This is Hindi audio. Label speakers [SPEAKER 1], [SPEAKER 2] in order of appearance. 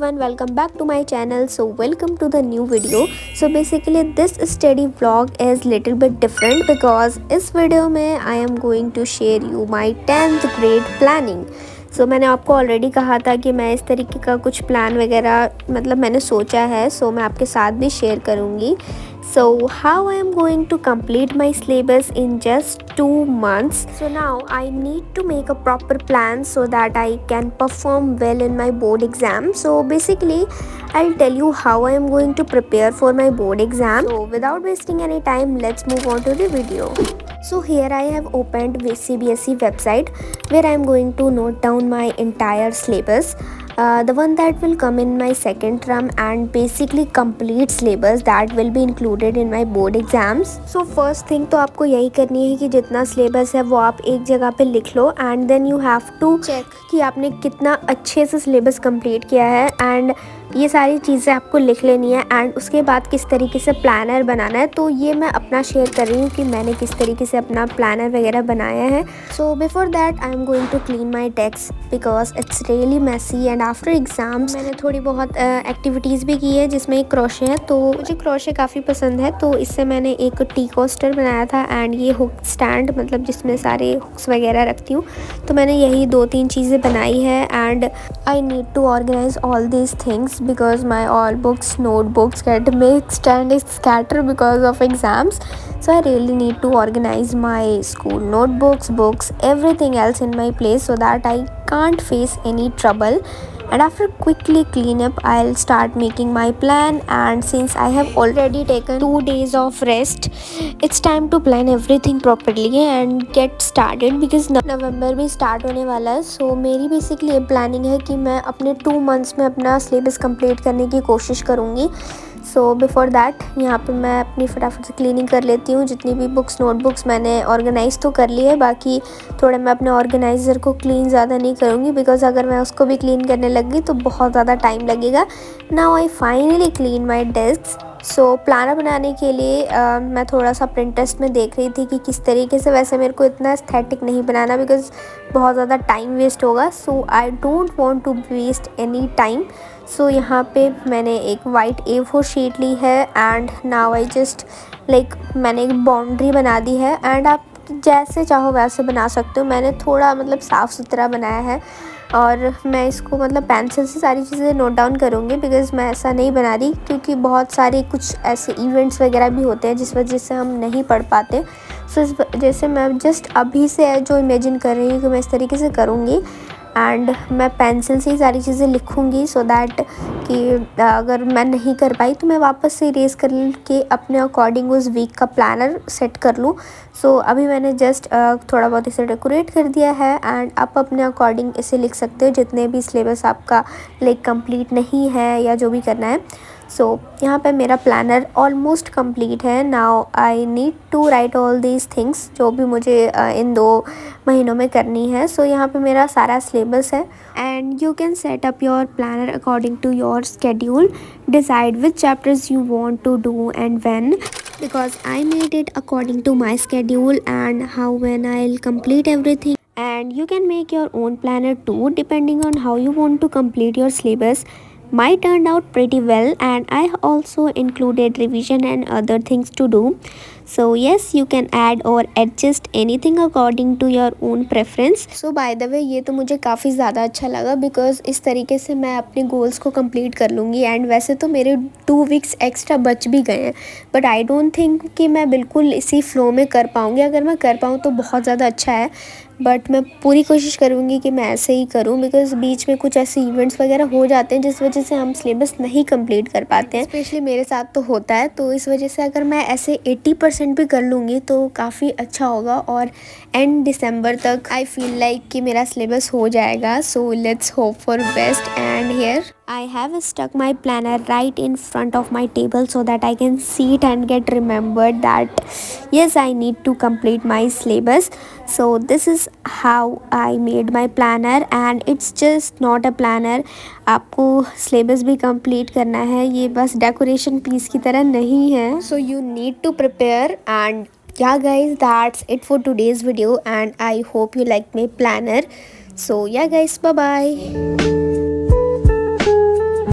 [SPEAKER 1] everyone, welcome back to my channel. So welcome to the new video. So basically this study vlog is little bit different because इस वीडियो में I am going to share you my 10th grade planning. So मैंने आपको ऑलरेडी कहा था कि मैं इस तरीके का कुछ प्लान वगैरह मतलब मैंने सोचा है, सो मैं आपके साथ भी शेयर करूँगी. So how I am going to complete my syllabus in just 2 months. So now I need to make a proper plan so that I can perform well in my board exam. So basically I'll tell you how I am going to prepare for my board exam. So without wasting any time, let's move on to the video. So here I have opened CBSE website where I am going to note down my entire syllabus. The one that will come in my second term and basically complete syllabus that will be included in my board exams. So first thing तो आपको यही करनी है कि जितना syllabus है वो आप एक जगह पे लिख लो and then you have to check कि आपने कितना अच्छे से syllabus complete किया है and ये सारी चीज़ें आपको लिख लेनी है एंड उसके बाद किस तरीके से प्लानर बनाना है. तो ये मैं अपना शेयर कर रही हूँ कि मैंने किस तरीके से अपना प्लानर वगैरह बनाया है. So before that I am going to clean my desk because it's really messy and after exams मैंने थोड़ी बहुत एक्टिविटीज़ भी की है जिसमें एक क्रोशे है. तो मुझे क्रोशे काफ़ी पसंद है तो इससे मैंने एक टी कोस्टर बनाया था एंड ये हुक स्टैंड मतलब जिसमें सारे हुक्स वगैरह रखती हूँ. तो मैंने यही 2-3 चीज़ें बनाई है and I need to organize all these things because my all books notebooks get mixed and scattered because of exams. So I really need to organize my school notebooks, books, everything else in my place so that I can't face any trouble. And after quickly clean up, I'll start making my plan. And since I have already taken 2 days of rest, it's time to plan everything properly and get started because नवंबर में स्टार्ट होने वाला है. सो मेरी बेसिकली ये प्लानिंग है कि मैं अपने 2 मंथ्स में अपना सिलेबस कंप्लीट करने की कोशिश करूँगी. सो बिफोर दैट यहाँ पे मैं अपनी फटाफट से क्लीनिंग कर लेती हूँ. जितनी भी बुक्स नोटबुक्स मैंने ऑर्गेनाइज़ तो कर ली है, बाकी थोड़ा मैं अपने ऑर्गेनाइज़र को क्लीन ज़्यादा नहीं करूँगी बिकॉज अगर मैं उसको भी क्लीन करने लग गई तो बहुत ज़्यादा टाइम लगेगा. Now I finally clean my desk. So planner बनाने के लिए मैं थोड़ा सा प्रिंटेस्ट में देख रही थी कि किस तरीके से, वैसे मेरे को इतना एस्थेटिक नहीं बनाना बिकॉज बहुत ज़्यादा टाइम वेस्ट होगा. So I don't want to waste any time. So यहाँ पे मैंने एक वाइट A4 शीट ली है एंड नाउ आई जस्ट मैंने एक बाउंड्री बना दी है एंड आप जैसे चाहो वैसे बना सकते हो. मैंने थोड़ा मतलब साफ़ सुथरा बनाया है और मैं इसको मतलब पेंसिल से सारी चीज़ें नोट डाउन करूँगी बिकॉज़ मैं ऐसा नहीं बना रही क्योंकि बहुत सारे कुछ ऐसे इवेंट्स वगैरह भी होते हैं जिस वजह से हम नहीं पढ़ पाते. सो इस जैसे मैं जस्ट अभी से जो इमेजिन कर रही हूँ कि मैं इस तरीके से करूँगी एंड मैं पेंसिल से ही सारी चीज़ें लिखूँगी सो दैट कि अगर मैं नहीं कर पाई तो मैं वापस से इरेज कर के अपने अकॉर्डिंग उस वीक का प्लानर सेट कर लूँ. सो अभी मैंने जस्ट थोड़ा बहुत इसे डेकोरेट कर दिया है एंड आप अपने अकॉर्डिंग इसे लिख सकते हो जितने भी सिलेबस आपका कंप्लीट नहीं है या जो भी करना है. सो यहाँ पे मेरा प्लानर ऑलमोस्ट कंप्लीट है. Now I need to write all these things जो भी मुझे इन 2 महीनों में करनी है. सो यहाँ पे मेरा सारा सिलेबस है and you can set up your planner according to your schedule. Decide which chapters you want to do and when because I made it according to my schedule and how when I'll complete everything. And you can make your own planner too depending on how you want to complete your syllabus. Mine turned out pretty well and I also included revision and other things to do. So yes, you can add or adjust anything according to your own preference. So by the way ये तो मुझे काफ़ी ज़्यादा अच्छा लगा बिकॉज इस तरीके से मैं अपने गोल्स को कंप्लीट कर लूँगी. एंड वैसे तो मेरे 2 वीक्स एक्स्ट्रा बच भी गए हैं बट आई डोंट थिंक कि मैं बिल्कुल इसी फ्लो में कर पाऊँगी. अगर मैं कर पाऊँ तो बहुत ज़्यादा अच्छा है बट मैं पूरी कोशिश करूँगी कि मैं ऐसे ही करूँ बिकॉज बीच में कुछ ऐसे इवेंट्स वगैरह हो जाते हैं जिस वजह से हम सिलेबस नहीं कंप्लीट कर पाते हैं. स्पेशली मेरे साथ तो होता है. तो इस वजह से अगर मैं ऐसे 80% भी कर लूँगी तो काफ़ी अच्छा होगा और एंड दिसंबर तक आई फील लाइक कि मेरा सिलेबस हो जाएगा. So let's hope for best. And here I have stuck my planner right in front of my table so that I can see it and get remembered that yes, I need to complete my syllabus. So this is how I made my planner and it's just not a planner. आपको syllabus भी complete करना है, ये बस decoration piece की तरह नहीं है. So you need to prepare. And yeah guys, that's it for today's video and I hope you like my planner. So yeah guys, bye bye.